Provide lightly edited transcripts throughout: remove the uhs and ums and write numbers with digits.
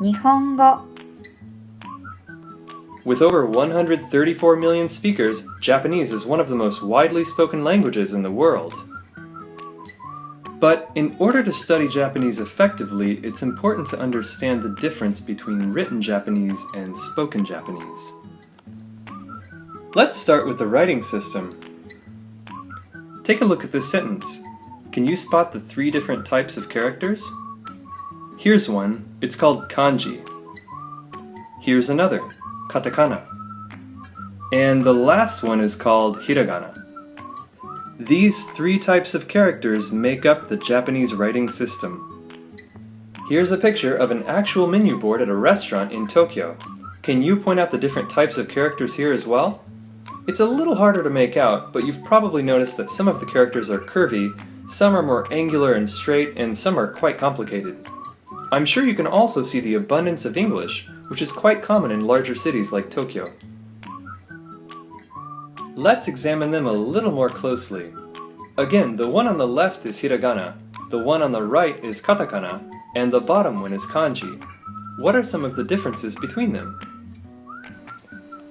日本語 With over 134 million speakers, Japanese is one of the most widely spoken languages in the world. But in order to study Japanese effectively, it's important to understand the difference between written Japanese and spoken Japanese. Let's start with the writing system. Take a look at this sentence. Can you spot the 3 different types of characters? Here's one. It's called kanji. Here's another. Katakana. And the last one is called hiragana. These 3 types of characters make up the Japanese writing system. Here's a picture of an actual menu board at a restaurant in Tokyo. Can you point out the different types of characters here as well? It's a little harder to make out, but you've probably noticed that some of the characters are curvy, some are more angular and straight, and some are quite complicated. I'm sure you can also see the abundance of English, which is quite common in larger cities like Tokyo. Let's examine them a little more closely. Again, the one on the left is hiragana, the one on the right is katakana, and the bottom one is kanji. What are some of the differences between them?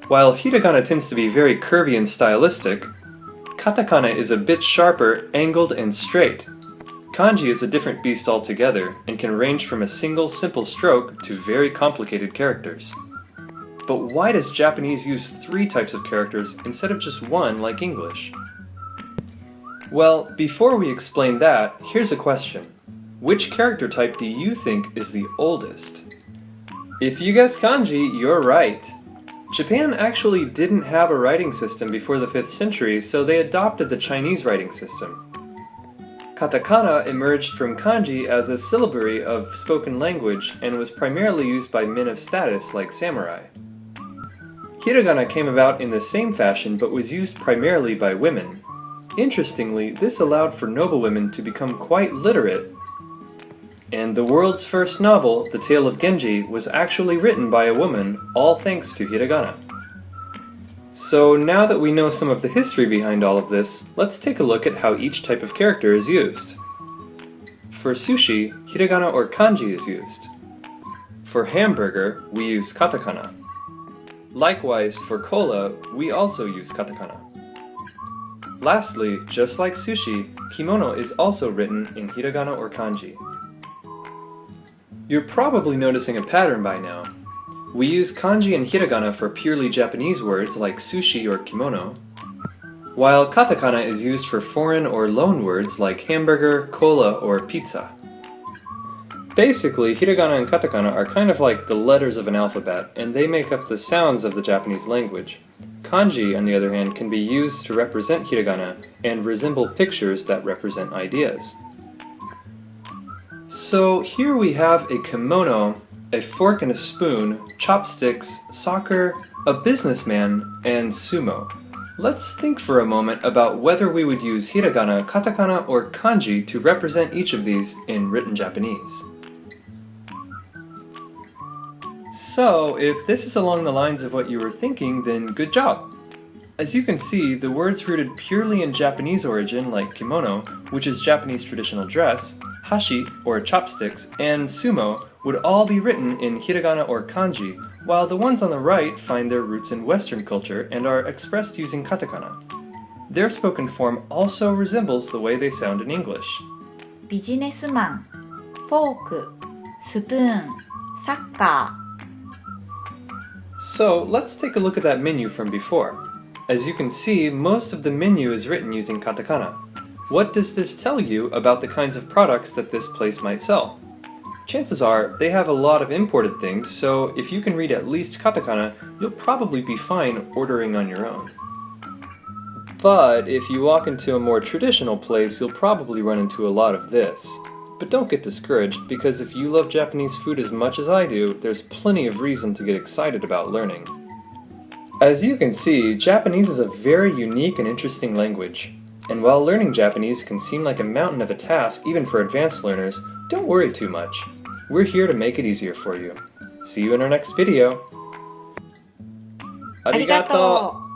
While hiragana tends to be very curvy and stylistic, katakana is a bit sharper, angled, and straight. Kanji is a different beast altogether and can range from a single simple stroke to very complicated characters. But why does Japanese use 3 types of characters instead of just one like English? Well, before we explain that, here's a question. Which character type do you think is the oldest? If you guess kanji, you're right. Japan actually didn't have a writing system before the 5th century, so they adopted the Chinese writing system. Katakana emerged from kanji as a syllabary of spoken language and was primarily used by men of status like samurai. Hiragana came about in the same fashion but was used primarily by women. Interestingly, this allowed for noblewomen to become quite literate. And the world's first novel, The Tale of Genji, was actually written by a woman, all thanks to hiragana. So now that we know some of the history behind all of this, let's take a look at how each type of character is used. For sushi, hiragana or kanji is used. For hamburger, we use katakana. Likewise, for cola, we also use katakana. Lastly, just like sushi, kimono is also written in hiragana or kanji. You're probably noticing a pattern by now. We use kanji and hiragana for purely Japanese words like sushi or kimono, while katakana is used for foreign or loan words like hamburger, cola, or pizza. Basically, hiragana and katakana are kind of like the letters of an alphabet, and they make up the sounds of the Japanese language. Kanji, on the other hand, can be used to represent hiragana and resemble pictures that represent ideas. So here we have a kimono, a fork and a spoon, chopsticks, soccer, a businessman, and sumo. Let's think for a moment about whether we would use hiragana, katakana, or kanji to represent each of these in written Japanese. So, if this is along the lines of what you were thinking, then good job! As you can see, the words rooted purely in Japanese origin, like kimono, which is Japanese traditional dress, hashi, or chopsticks, and sumo, would all be written in hiragana or kanji, while the ones on the right find their roots in Western culture and are expressed using katakana. Their spoken form also resembles the way they sound in English. ビジネスマン、フォーク、スプーン、サッカー。 So let's take a look at that menu from before. As you can see, most of the menu is written using katakana. What does this tell you about the kinds of products that this place might sell? Chances are they have a lot of imported things, so if you can read at least katakana, you'll probably be fine ordering on your own. But if you walk into a more traditional place, you'll probably run into a lot of this. But don't get discouraged, because if you love Japanese food as much as I do, there's plenty of reason to get excited about learning. As you can see, Japanese is a very unique and interesting language. And while learning Japanese can seem like a mountain of a task even for advanced learners, don't worry too much. We're here to make it easier for you. See you in our next video. ありがとう